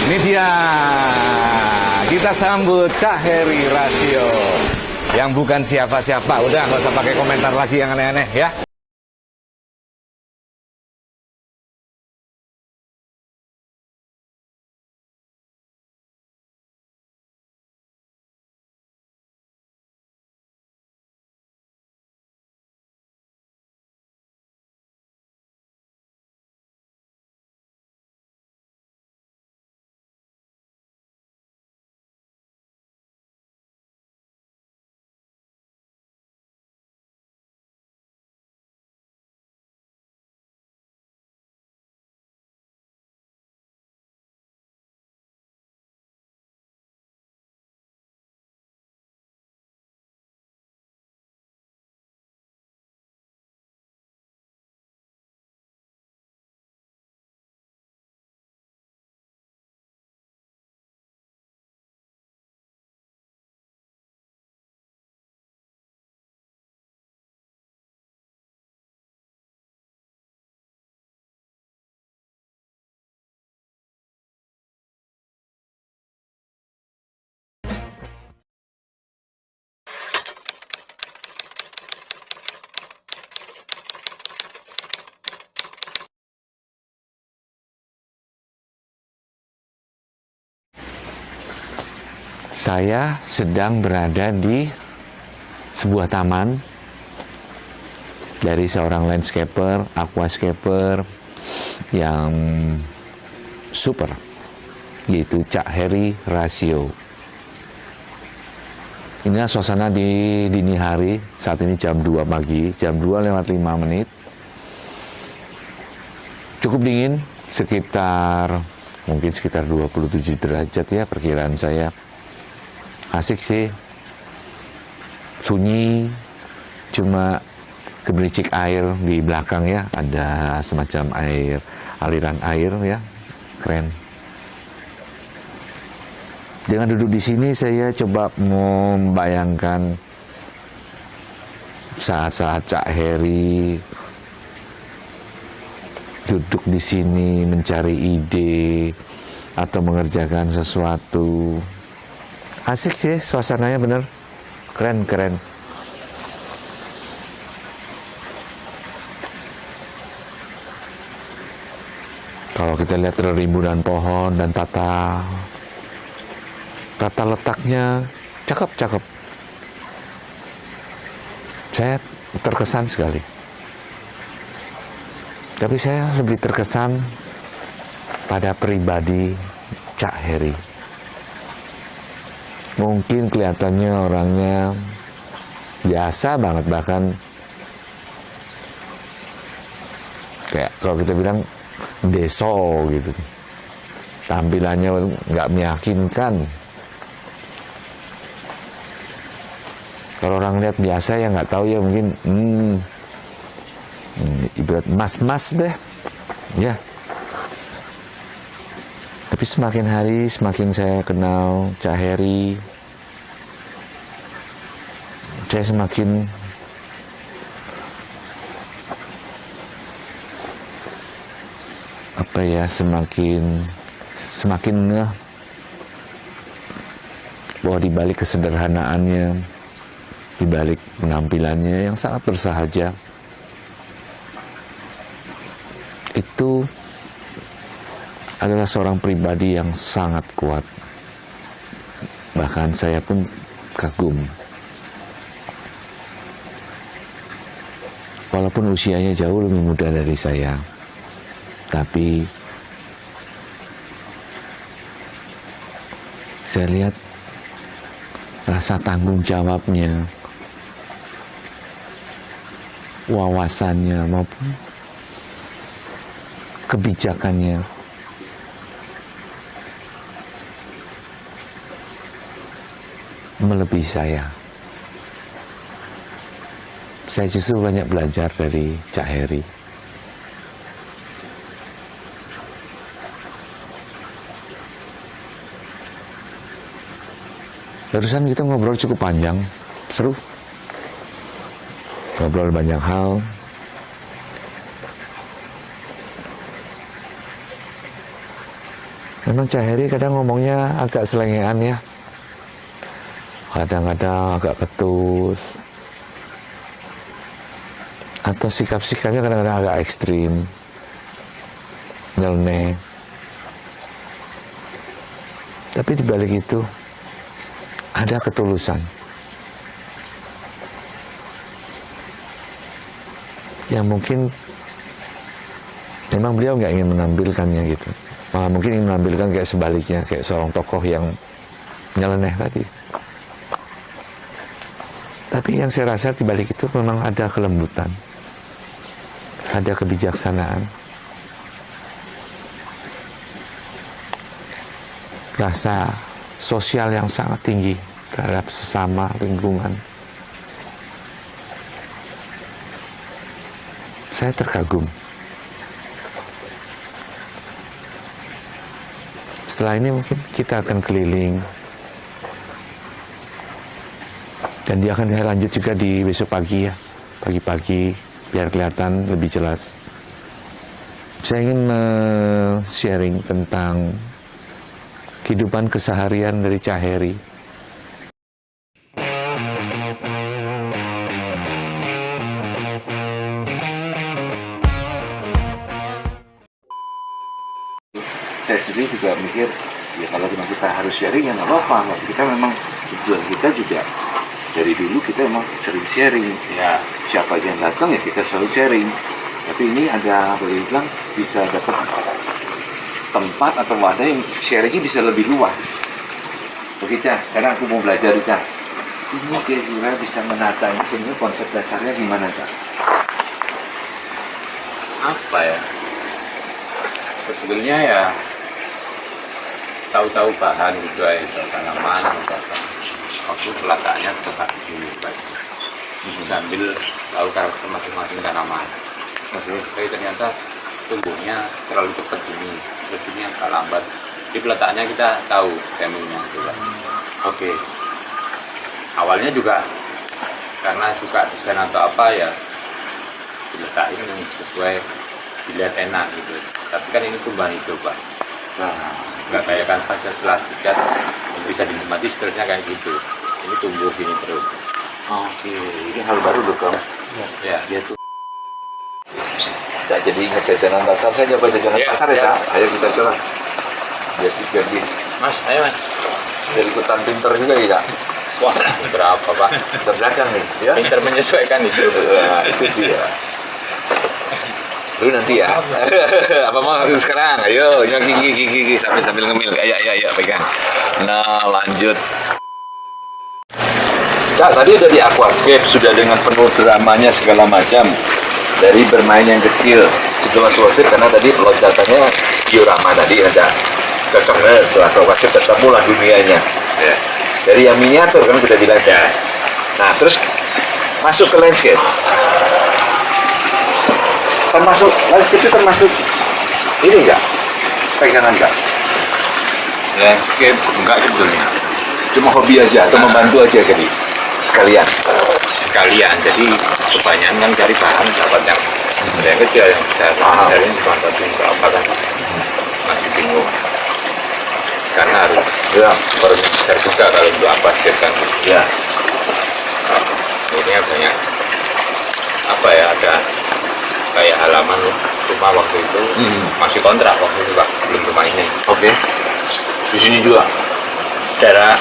Ini dia, kita sambut Cak Heri Rasio yang bukan siapa-siapa. Udah nggak usah pakai komentar lagi yang aneh-aneh ya. Saya sedang berada di sebuah taman dari seorang landscaper, aquascaper yang super, yaitu Cak Heri Rasio. Inilah suasana di dini hari, saat ini jam 2 pagi, jam 2:05. Cukup dingin, mungkin sekitar 27 derajat ya perkiraan saya. Asik sih, sunyi, cuma gemericik air di belakang ya, ada semacam aliran air ya, keren. Dengan duduk di sini saya coba membayangkan saat-saat Cak Heri duduk di sini mencari ide atau mengerjakan sesuatu. Asik sih suasananya, bener keren. Kalau kita lihat rimbunan pohon dan tata letaknya cakep. Saya terkesan sekali. Tapi saya lebih terkesan pada pribadi Cak Heri. Mungkin kelihatannya orangnya biasa banget, bahkan kayak kalau kita bilang deso gitu. Tampilannya nggak meyakinkan. Kalau orang lihat biasa ya nggak tahu ya, mungkin ibarat mas-mas deh, ya. Tapi semakin hari semakin saya kenal Cak Heri, saya semakin semakin ngeh bahwa di balik kesederhanaannya, di balik penampilannya yang sangat bersahaja, itu adalah seorang pribadi yang sangat kuat. Bahkan saya pun kagum. Walaupun usianya jauh lebih muda dari saya, tapi saya lihat rasa tanggung jawabnya, wawasannya maupun kebijakannya melebihi saya. Saya justru banyak belajar dari Cak Heri. Barusan kita ngobrol cukup panjang, seru. Ngobrol banyak hal. Memang Cak Heri kadang ngomongnya agak selengean ya. Kadang-kadang agak ketus. Atau sikap-sikapnya kadang-kadang agak ekstrim. Nyeleneh. Tapi di balik itu ada ketulusan. Yang mungkin memang beliau nggak ingin menampilkannya gitu. Malah mungkin ingin menampilkan kayak sebaliknya, kayak seorang tokoh yang nyeleneh tadi. Tapi yang saya rasa di balik itu memang ada kelembutan, ada kebijaksanaan, rasa sosial yang sangat tinggi terhadap sesama lingkungan. Saya terkagum. Setelah ini mungkin kita akan keliling. Dan dia akan saya lanjut juga di besok pagi ya. Pagi-pagi biar kelihatan lebih jelas. Saya ingin sharing tentang kehidupan keseharian dari Cak Heri. Saya sendiri juga mikir, ya kalau memang kita harus sharing ya nggak apa-apa. Kita memang tujuan kita juga dari dulu kita emang sering sharing. Ya siapa aja yang datang ya kita selalu sharing. Tapi ini ada boleh bilang bisa dapat tempat atau wadah yang sharingnya bisa lebih luas. Oke Cak, sekarang aku mau belajar Cak. Ini kira-kira bisa menata ini sebenarnya konsep dasarnya gimana Cak? Apa ya? Sebetulnya ya tahu-tahu bahan gitu aja, tanaman atau apa. Waktu letaknya tetap di sini baik. Sambil tahu karakter masing-masing tanaman. Tapi ternyata tumbuhnya terlalu cepat ini, terus ini agak lambat. Jadi letaknya kita tahu semenya juga. Oke. Awalnya juga karena suka desain atau apa ya diletakin yang sesuai dilihat enak gitu. Tapi kan ini tumbuhan hidup Pak. Nah, nggak kayak kanvas setelah dicat bisa dinikmati seterusnya kayak gitu. Ini tumbuh gini terus. Oke, ini hal baru loh Kang. Ya. Dia tuh. Cak, jadi ingat jajanan pasar, saya coba jajanan pasar ya Cak. Ayo kita coba. Jadi Mas, ayo Mas. Jadi ikutan pinter juga ya Cak. Wah, berapa Pak? Terdagang nih, ya. Pinter menyesuaikan itu. Nah, itu dia. Lu nanti ya. Apa mau sekarang? Ayo, gigi sambil ngemil. Ayo pegang. Nah, lanjut. Cak, tadi udah di aquascape, sudah dengan penuh dramanya segala macam. Dari bermain yang kecil sebelum masuk aquascape, karena tadi loncatannya diorama tadi ada cocok banget. Setelah ke aquascape ketemulah dunianya. Ya. Dari yang miniatur kan sudah bilang ya. Nah, terus masuk ke landscape. Termasuk landscape itu termasuk ini enggak? Pegangan enggak? Landscape enggak sebetulnya. Cuma hobi aja atau membantu aja jadi sekalian. Jadi kebanyakan kan cari bahan dapat yang ada yang kecil yang besar. Cari cuma satu berapa kan masih bingung. Karena harus besar juga kalau untuk apa kan. Ya. Ini banyak apa ya, ada kayak halaman rumah waktu itu masih kontrak waktu itu Pak, belum rumah ini. Oke. Di sini juga Daerah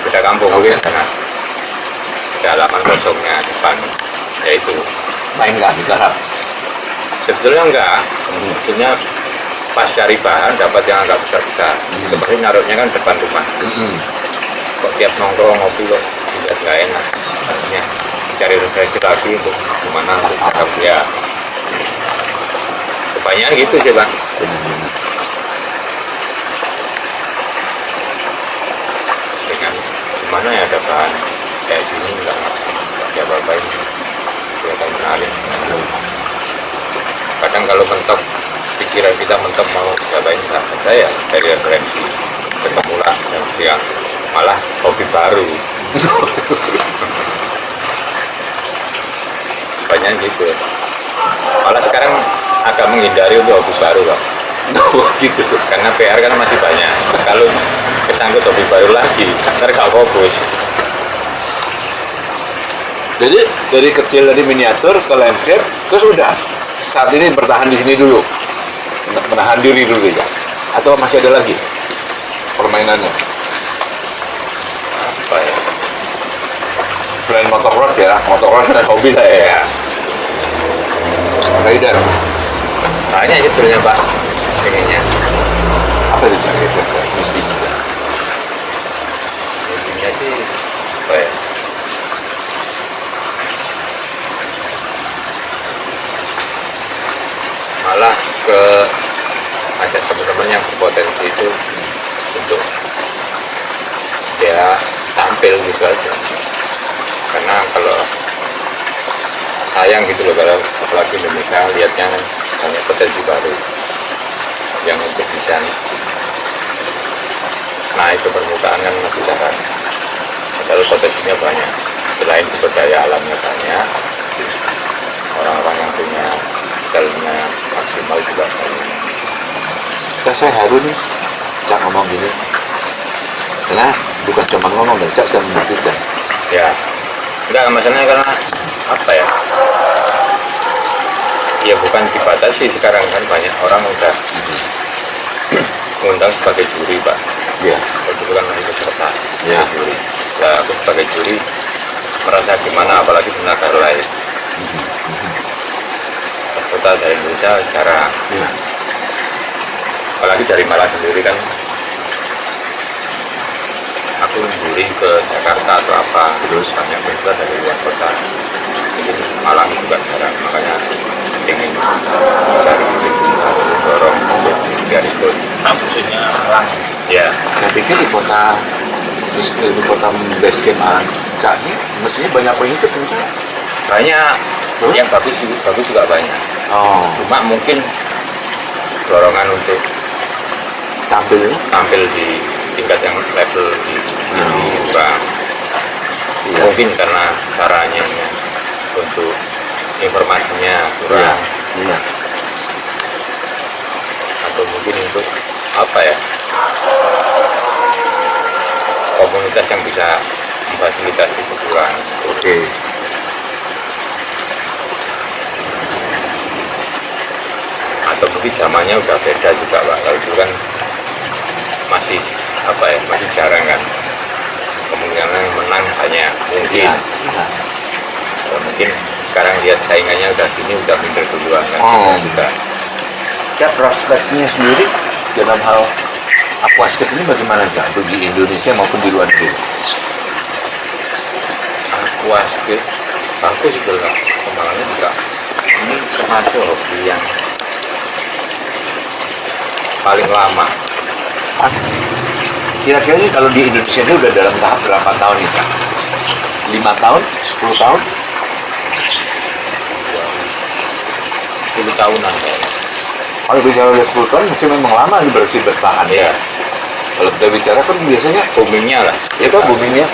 beda kampung. Oke. Karena ada halaman kosongnya depan, yaitu main nggak digarap. sebetulnya enggak. Maksudnya pas cari bahan dapat yang agak besar-besar. Itu pasti naruhnya kan depan rumah. Kok tiap nongkrong ngopi kok tidak nggak enak. Artinya cari referensi lagi untuk gimana untuk cakap ya. Kebanyakan gitu sih Bang. Dengan gimana ya ada bahan kayak gini nggak apa-apa ini kelihatan menarik. Kadang kalau mentok pikiran kita mentok mau cobain sahabat saya dari referensi ketemulah yang malah hobi baru. Banyak gitu. Malah sekarang agak menghindari untuk hobi baru Pak. Oh gitu. Karena PR kan masih banyak. Kalau kesangkut hobi baru lagi, ntar gak fokus. Jadi dari kecil dari miniatur ke landscape terus udah saat ini bertahan di sini dulu, menahan diri dulu ya, atau masih ada lagi permainannya Apa ya? selain motocross ya? Motocross kan hobi saya ya. Rider Banyak sebetulnya Pak, pengennya. apa itu rider? Mesti juga. Mestinya sih apa ya? Malah ke ajak teman-teman yang berpotensi itu untuk ya tampil gitu aja. Karena kalau sayang gitu loh kalau apalagi Indonesia lihatnya banyak potensi baru yang untuk bisa naik ke permukaan kan masih jarang. Padahal potensinya banyak. Selain sumber daya alamnya banyak, orang-orang yang punya skill-nya maksimal juga banyak. Saya haru nih, Cak ngomong gini, karena bukan cuma ngomong, dan Cak sudah membuktikan. Ya, enggak masalahnya karena apa ya? Ya bukan dibatasi sekarang kan banyak orang udah ngundang sebagai juri Pak. Iya. Itu kan itu peserta Ya. juri. Nah, aku sebagai juri merasa gimana apalagi di negara lain. Peserta dari Indonesia secara Iya. apalagi dari Malang sendiri kan aku juri ke Jakarta atau apa terus banyak peserta dari luar kota. Jadi Malang juga jarang makanya ingin cari dorong untuk biar ikut Maksudnya Malang. ya. Saya pikir di kota base camp Cak ini mestinya banyak pengikut kan? Banyak yang bagus juga banyak. Oh, Cuma mungkin dorongan untuk tampil tampil di tingkat yang level di kurang. Iya. Mungkin karena caranya untuk informasinya kurang Iya. atau mungkin untuk apa ya komunitas yang bisa memfasilitasi itu kurang. Oke. Atau mungkin zamannya udah beda juga Pak. Kalau dulu kan masih apa ya masih jarang kan kemungkinan yang menang hanya mungkin. Iya. Iya. Kalau mungkin sekarang lihat saingannya udah sini udah minder duluan kan. Oh. Juga Ya prospeknya sendiri dalam hal aquascape ini bagaimana Cak? Untuk di Indonesia maupun di luar negeri? aquascape bagus juga kembangannya juga. Ini termasuk hobi yang paling lama. Kira-kira ini kalau di Indonesia ini udah dalam tahap berapa tahun nih Cak? 5 tahun? 10 tahun? 10 tahunan kayaknya. Kalau bicara 10 tahun mesti memang lama nih bertahan ya. Iya. Kalau kita bicara kan biasanya Boomingnya lah. ya kan boomingnya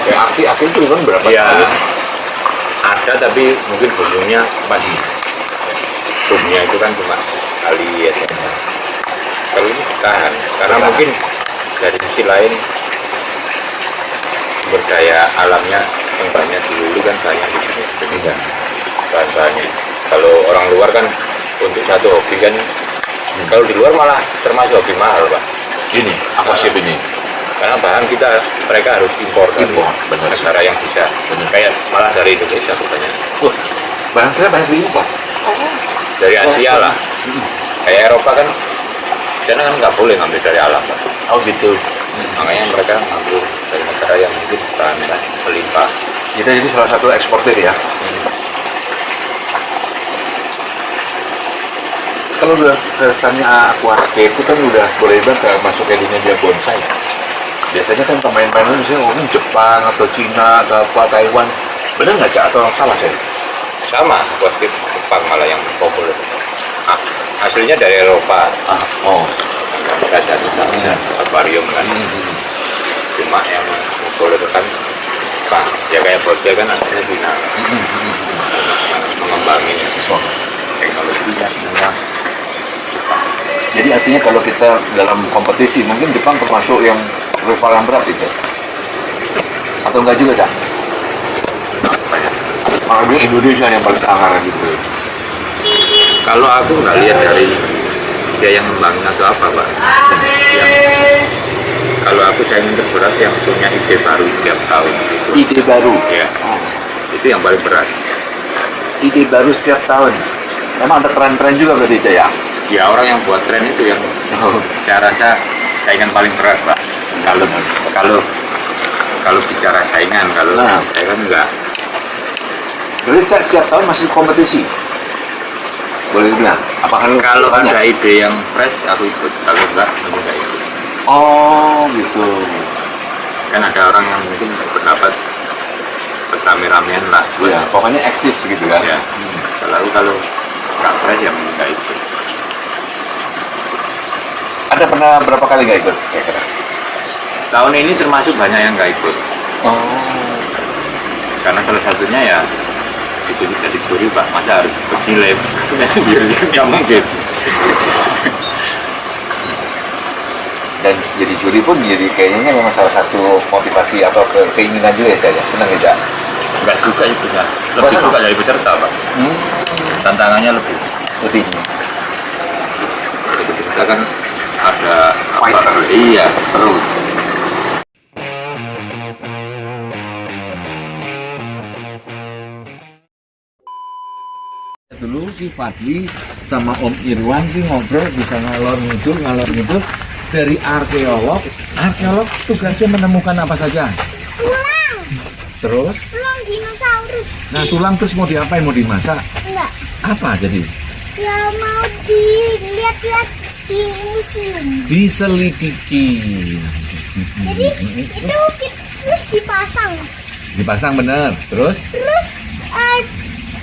ya aksi itu kan berapa Iya. tahun? Ada tapi mungkin boomingnya masih boomnya itu kan cuma kali ya. Kalau ini tahan karena Bertahan. mungkin dari sisi lain sumber daya alamnya yang banyak di hulu kan banyak di sini. Iya. Bahan-bahannya. Kalau orang luar kan untuk satu hobi kan kalau di luar malah termasuk hobi mahal Pak. Ini aquascape ini. Karena bahan kita mereka harus impor dari Impor, benar. negara yang bisa. Benar. Kayak malah dari Indonesia kebanyakan. Wah, barang kita banyak diimpor. Dari Asia lah. Mm. Kayak Eropa kan sana kan nggak boleh ngambil dari alam Pak. Oh gitu. Makanya mereka ngambil dari negara yang mungkin bahan melimpah. Kita jadi salah satu eksportir ya. Kalau udah kesannya aquascape itu kan udah boleh banget masuk ke dunia bonsai. Biasanya kan pemain-pemain misalnya ngomong Jepang atau Cina atau apa Taiwan. Benar nggak Cak? Atau salah saya? Sama aquascape Jepang malah yang populer. Hasilnya dari Eropa. Oh. Kaca misalnya akuarium kan. Cuma yang populer kan Jepang. Ya kayak bocil kan aslinya Cina. Yang mengembangin teknologinya semua Jepang. Jadi artinya kalau kita dalam kompetisi, mungkin Jepang termasuk yang rival yang berat itu? Atau enggak juga, Cak? Apa ya? Malah Indonesia yang paling anggar gitu. Kalau aku nggak lihat dari dia yang ngembangin atau apa, Pak. Kalau aku saya ingin terberat yang punya ide baru setiap tahun gitu. Ide baru? Ya, itu yang paling berat. Ide baru setiap tahun? Memang ada tren-tren juga berarti, Cak, ya? Ya, orang yang buat tren itu yang saya rasa saingan paling berat, Pak. Kalau bicara saingan, kalau saya kan enggak. Berarti, Cak, setiap tahun masih kompetisi? Boleh bilang? Apakah kalau ada ide yang fresh, aku ikut. Kalau enggak, aku enggak ikut. Oh, gitu. Kan ada orang yang mungkin berpendapat rame-ramean lah. Ya, pokoknya eksis gitu kan? Ya. Kalau nggak fresh ya mungkin nggak ikut. Ada pernah berapa kali nggak ikut? Kira-kira? Tahun ini termasuk banyak yang nggak ikut. Oh. Karena salah satunya ya itu jadi juri, Pak. Masa harus ikut nilai punya sendiri? Nggak mungkin. Dan jadi juri pun jadi kayaknya memang salah satu motivasi atau keinginan juga ya, Cak, ya? Senang ya, Cak? Nggak juga itu ya. Lebih suka dari peserta, Pak. Tantangannya lebih. Jadi kita kan ada Fighter. Iya, seru. Dulu si Fadli sama Om Irwan sih ngobrol bisa ngalor ngidul dari arkeolog tugasnya menemukan apa saja? Tulang. Terus? Tulang dinosaurus. Nah, tulang terus mau diapain? Mau dimasak? Enggak. Apa jadi? Ya mau dilihat-lihat di museum. Diselidiki. Jadi itu terus dipasang. Dipasang bener. Terus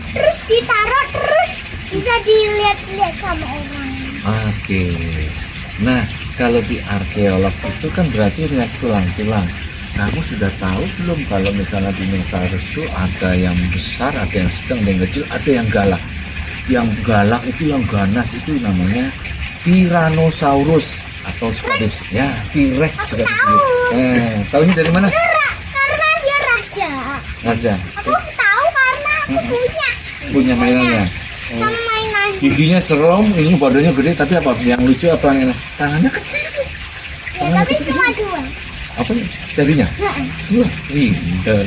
Terus ditaruh, terus bisa dilihat-lihat sama orang. Oke. Nah, kalau di arkeolog itu kan berarti lihat tulang-tulang. Kamu sudah tahu belum kalau misalnya dinosaurus itu ada yang besar, ada yang sedang, ada yang kecil, ada yang galak. Yang galak itu, yang ganas itu namanya Tyrannosaurus atau Sphinx. Ya, T-Rex Aku juga tahu. disebut. Tahunya dari mana? Karena dia raja. Raja. Aku tahu karena aku Punya mainannya. sama mainan. Giginya serem, ini badannya gede, tapi apa? Yang lucu apa? Tangannya kecil. Ya, tapi cuma dua. Apa? Jadinya? Heeh. Wah, pinter.